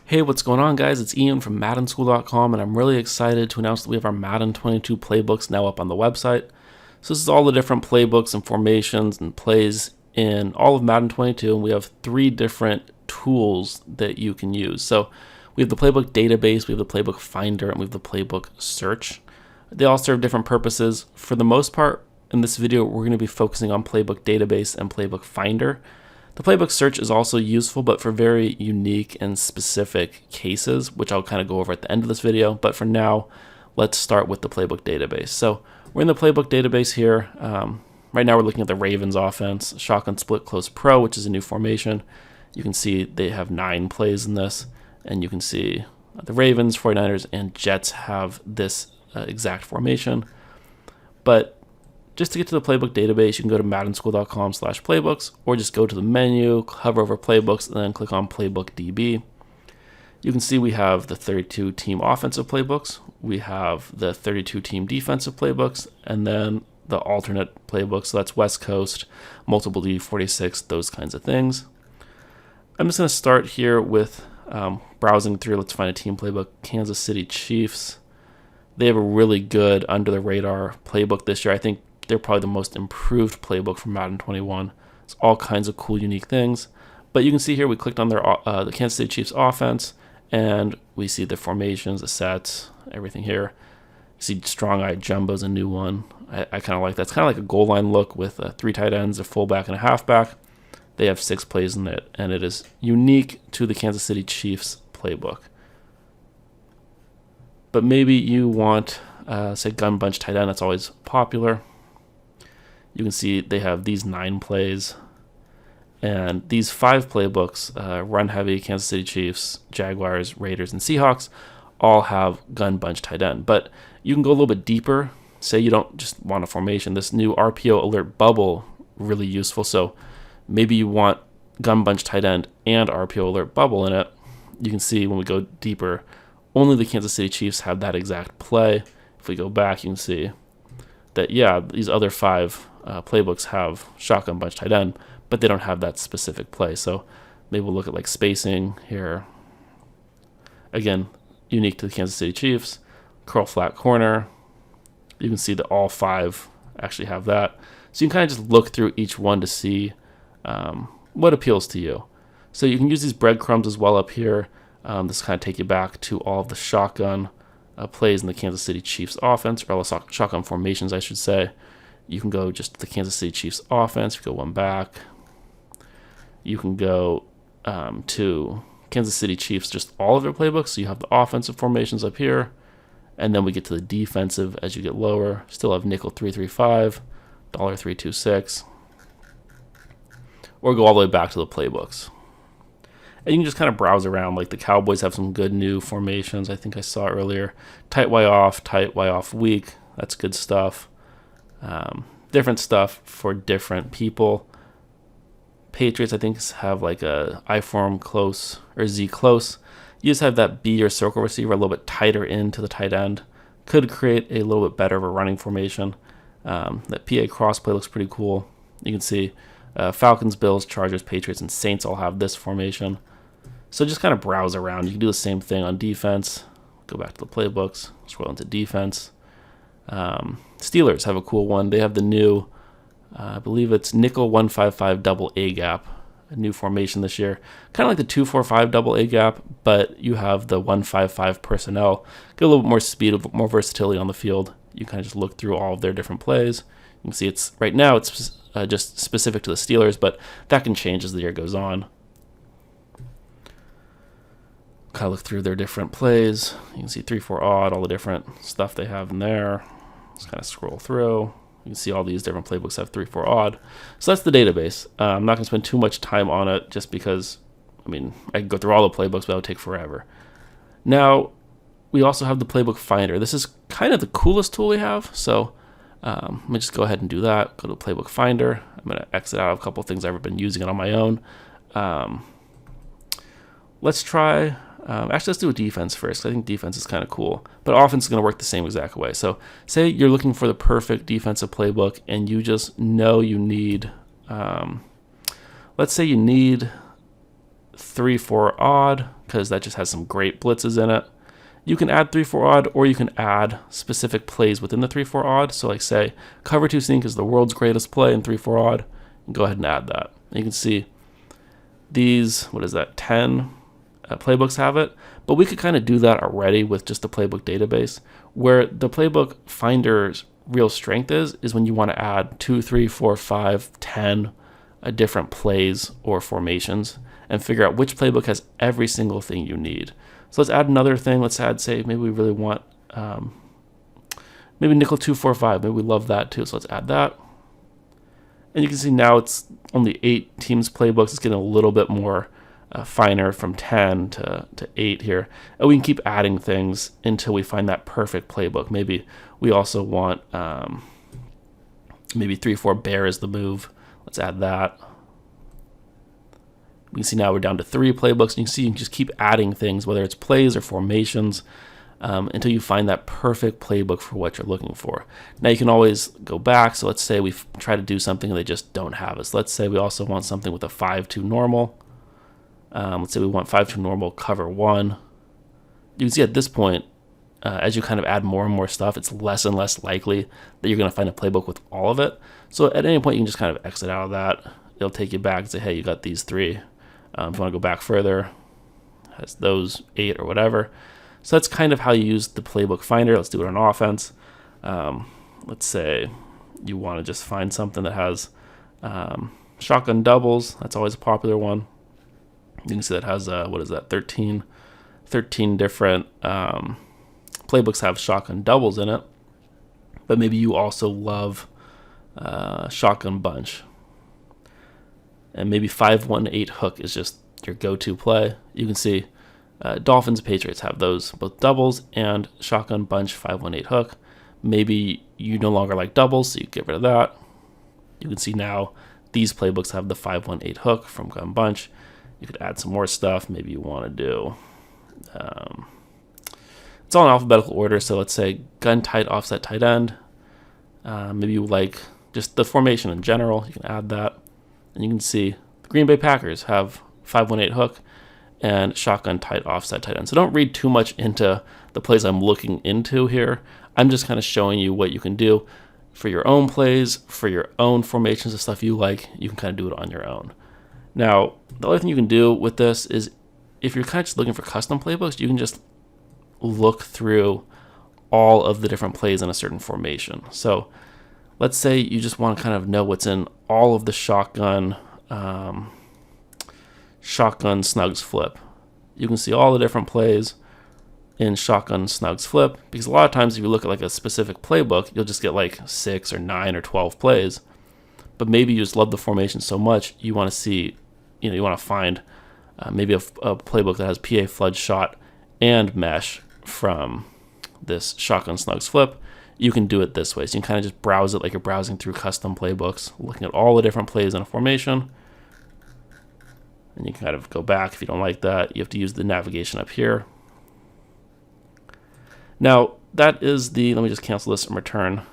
Hey, what's going on, guys? It's Ian from MaddenSchool.com, and I'm really excited to announce that we have our Madden 22 playbooks now up on the website. So this is all the different playbooks and formations and plays in all of Madden 22, and we have 3 different tools that you can use. So we have the Playbook Database, we have the Playbook Finder, and we have the Playbook Search. They all serve different purposes. For the most part, in this video, we're going to be focusing on Playbook Database and Playbook Finder. The Playbook Search is also useful, but for very unique and specific cases, which I'll kind of go over at the end of this video. But for now, let's start with the Playbook Database. So we're in the Playbook Database here. Right now we're looking at the Ravens offense, Shotgun Split Close Pro, which is a new formation. You can see they have 9 plays in this, and you can see the Ravens, 49ers, and Jets have this exact formation. But just to get to the Playbook Database, you can go to MaddenSchool.com/playbooks, or just go to the menu, hover over Playbooks, and then click on Playbook DB. You can see we have the 32 team offensive playbooks, we have the 32 team defensive playbooks, and then the alternate playbooks. So that's West Coast, multiple D46, those kinds of things. I'm just going to start here with browsing through. Let's find a team playbook. Kansas City Chiefs. They have a really good under the radar playbook this year. I think they're probably the most improved playbook from Madden 21. It's all kinds of cool, unique things. But you can see here we clicked on their the Kansas City Chiefs offense, and we see the formations, the sets, everything here. You see Strong Eye Jumbo's a new one. I kind of like that. It's kind of like a goal line look with 3 tight ends, a fullback, and a halfback. They have 6 plays in it, and it is unique to the Kansas City Chiefs playbook. But maybe you want, say, gun bunch tight end. That's always popular. You can see they have these 9 plays, and these 5 playbooks, run heavy, Kansas City Chiefs, Jaguars, Raiders, and Seahawks, all have gun bunch tight end. But you can go a little bit deeper. Say you don't just want a formation. This new RPO alert bubble, really useful. So maybe you want gun bunch tight end and RPO alert bubble in it. You can see when we go deeper, only the Kansas City Chiefs have that exact play. If we go back, you can see that, yeah, these other 5 playbooks have shotgun bunch tight end, but they don't have that specific play. So maybe we'll look at like spacing here. Again, unique to the Kansas City Chiefs. Curl flat corner. You can see that all 5 actually have that. So you can kind of just look through each one to see what appeals to you. So you can use these breadcrumbs as well up here. This kind of take you back to all of the shotgun plays in the Kansas City Chiefs offense, or all the shotgun formations, I should say. You can go just to the Kansas City Chiefs offense. If you go one back, you can go to Kansas City Chiefs, just all of their playbooks. So you have the offensive formations up here, and then we get to the defensive as you get lower. Still have nickel 335, dollar 326, or go all the way back to the playbooks. And you can just kind of browse around. Like the Cowboys have some good new formations. I think I saw earlier. Tight Y off weak. That's good stuff. Different stuff for different people. Patriots, I think, have like a I form close or Z close. You just have that B or circle receiver a little bit tighter into the tight end. Could create a little bit better of a running formation. That PA crossplay looks pretty cool. You can see Falcons, Bills, Chargers, Patriots, and Saints all have this formation. So just kind of browse around. You can do the same thing on defense. Go back to the playbooks. Scroll into defense. Steelers have a cool one. They have the new, I believe it's nickel 155 double A gap, a new formation this year. Kind of like the 245 double A gap, but you have the 155 personnel. Get a little bit more speed, a bit more versatility on the field. You kind of just look through all of their different plays. You can see it's right now it's just specific to the Steelers, but that can change as the year goes on. Kind of look through their different plays. You can see 3-4 odd, all the different stuff they have in there. Just kind of scroll through. You can see all these different playbooks have 3-4 odd. So that's the database. I'm not going to spend too much time on it just because, I mean, I can go through all the playbooks, but that would take forever. Now, we also have the Playbook Finder. This is kind of the coolest tool we have. So let me just go ahead and do that. Go to Playbook Finder. I'm going to exit out a couple of things I've been using it on my own. Let's try... actually, let's do a defense first. I think defense is kind of cool, but offense is going to work the same exact way. So say you're looking for the perfect defensive playbook and you just know you need, let's say you need 3-4 odd because that just has some great blitzes in it. You can add 3-4 odd, or you can add specific plays within the 3-4 odd. So like say cover 2 sneak is the world's greatest play in 3-4 odd, and go ahead and add that. And you can see these, what is that, 10 playbooks have it, but we could kind of do that already with just the Playbook Database. Where the Playbook Finder's real strength is when you want to add 2, 3, 4, 5, 10 different plays or formations and figure out which playbook has every single thing you need. So let's add another thing. Let's add, say, maybe we really want maybe nickel 2, 4, 5. Maybe we love that too. So let's add that. And you can see now it's only 8 teams playbooks. It's getting a little bit more finer from 10 to 8 here. And we can keep adding things until we find that perfect playbook. Maybe we also want maybe 3-4 bear is the move. Let's add that. We can see now we're down to 3 playbooks. And you can see you can just keep adding things, whether it's plays or formations, until you find that perfect playbook for what you're looking for. Now you can always go back. So let's say we try to do something and they just don't have us. Let's say we also want something with a 5-2 normal. Let's say we want 5-2 normal cover 1. You can see at this point, as you kind of add more and more stuff, it's less and less likely that you're going to find a playbook with all of it. So at any point, you can just kind of exit out of that. It'll take you back and say, hey, you got these 3. If you want to go back further, has those 8 or whatever. So that's kind of how you use the Playbook Finder. Let's do it on offense. Let's say you want to just find something that has shotgun doubles. That's always a popular one. You can see that has, 13 different playbooks have shotgun doubles in it. But maybe you also love shotgun bunch. And maybe 5-1-8 hook is just your go-to play. You can see Dolphins and Patriots have those, both doubles and shotgun bunch 5-1-8 hook. Maybe you no longer like doubles, so you get rid of that. You can see now these playbooks have the 5-1-8 hook from gun bunch. You could add some more stuff. Maybe you want to do it's all in alphabetical order. So let's say gun tight offset tight end. Maybe you like just the formation in general. You can add that. And you can see the Green Bay Packers have 5-1-8 hook and shotgun tight offset tight end. So don't read too much into the plays I'm looking into here. I'm just kind of showing you what you can do for your own plays, for your own formations of stuff you like. You can kind of do it on your own. Now, the other thing you can do with this is if you're kind of just looking for custom playbooks, you can just look through all of the different plays in a certain formation. So let's say you just want to kind of know what's in all of the shotgun snugs flip. You can see all the different plays in shotgun snugs flip, because a lot of times if you look at like a specific playbook, you'll just get like 6 or 9 or 12 plays. But maybe you just love the formation so much you want to see, you want to find maybe a playbook that has PA flood shot and mesh from this shotgun snugs flip. You can do it this way. So you can kind of just browse it like you're browsing through custom playbooks, looking at all the different plays in a formation. And you can kind of go back if you don't like that. You have to use the navigation up here. Now, that is let me just cancel this and return,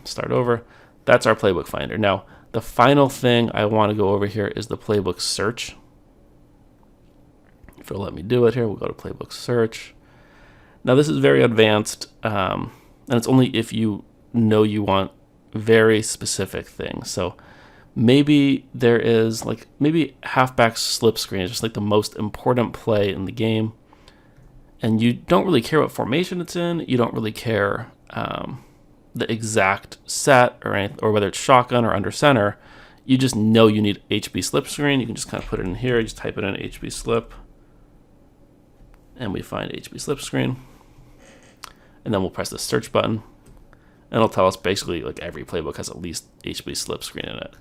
start over. That's our Playbook Finder. Now, the final thing I want to go over here is the Playbook Search. If it'll let me do it here, we'll go to Playbook Search. Now, this is very advanced. And it's only if you know you want very specific things. So maybe there is maybe halfback slip screen is just like the most important play in the game. And you don't really care what formation it's in. You don't really care the exact set or whether it's shotgun or under center. You just know you need HB slip screen. You can just kind of put it in here. You just type it in HB slip. And we find HB slip screen. And then we'll press the search button, and it'll tell us basically like every playbook has at least HB slip screen in it.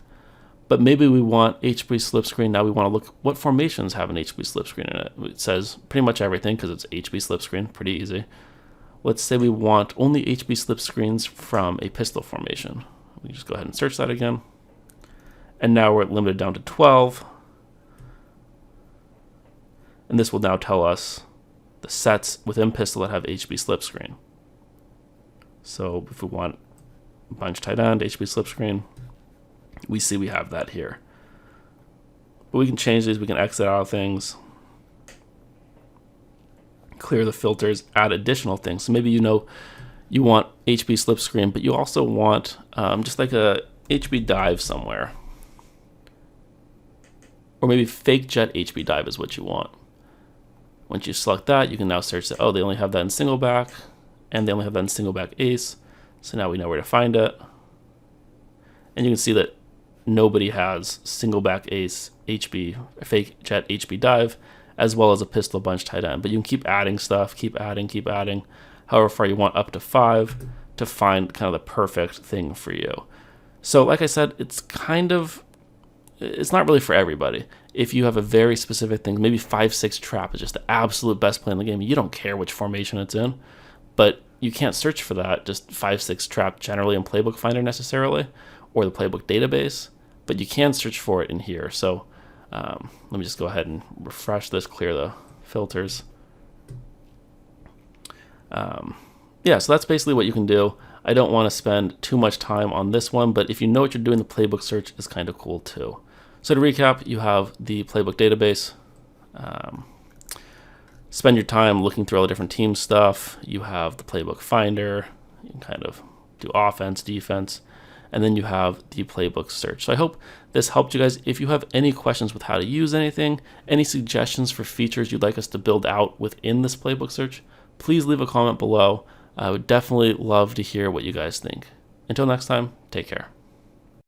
But maybe we want HB slip screen. Now we want to look what formations have an HB slip screen in it. It says pretty much everything because it's HB slip screen, pretty easy. Let's say we want only HB slip screens from a pistol formation. We just go ahead and search that again. And now we're limited down to 12. And this will now tell us the sets within pistol that have HB slip screen. So if we want bunch tight end, HB slip screen, we see we have that here. But we can change these, we can exit out of things. clear the filters, add additional things. So maybe you know you want HB slipstream, but you also want just like a HB dive somewhere. Or maybe fake jet HB dive is what you want. Once you select that, you can now search that, oh, they only have that in single back, and they only have that in single back ace. So now we know where to find it. And you can see that nobody has single back ace HB, fake jet HB dive, as well as a pistol bunch tight end. But you can keep adding stuff, keep adding, however far you want, up to 5, to find kind of the perfect thing for you. So like I said, it's not really for everybody. If you have a very specific thing, maybe 5-6 trap is just the absolute best play in the game. You don't care which formation it's in, but you can't search for that, just 5-6 trap generally in Playbook Finder necessarily, or the Playbook Database, but you can search for it in here. So let me just go ahead and refresh this, clear the filters. Yeah, so that's basically what you can do. I don't want to spend too much time on this one, but if you know what you're doing, the playbook search is kind of cool too. So to recap, you have the Playbook Database. Spend your time looking through all the different team stuff. You have the Playbook Finder. You can kind of do offense, defense. And then you have the Playbook search. So I hope this helped you guys. If you have any questions with how to use anything, any suggestions for features you'd like us to build out within this Playbook search, please leave a comment below. I would definitely love to hear what you guys think. Until next time, take care.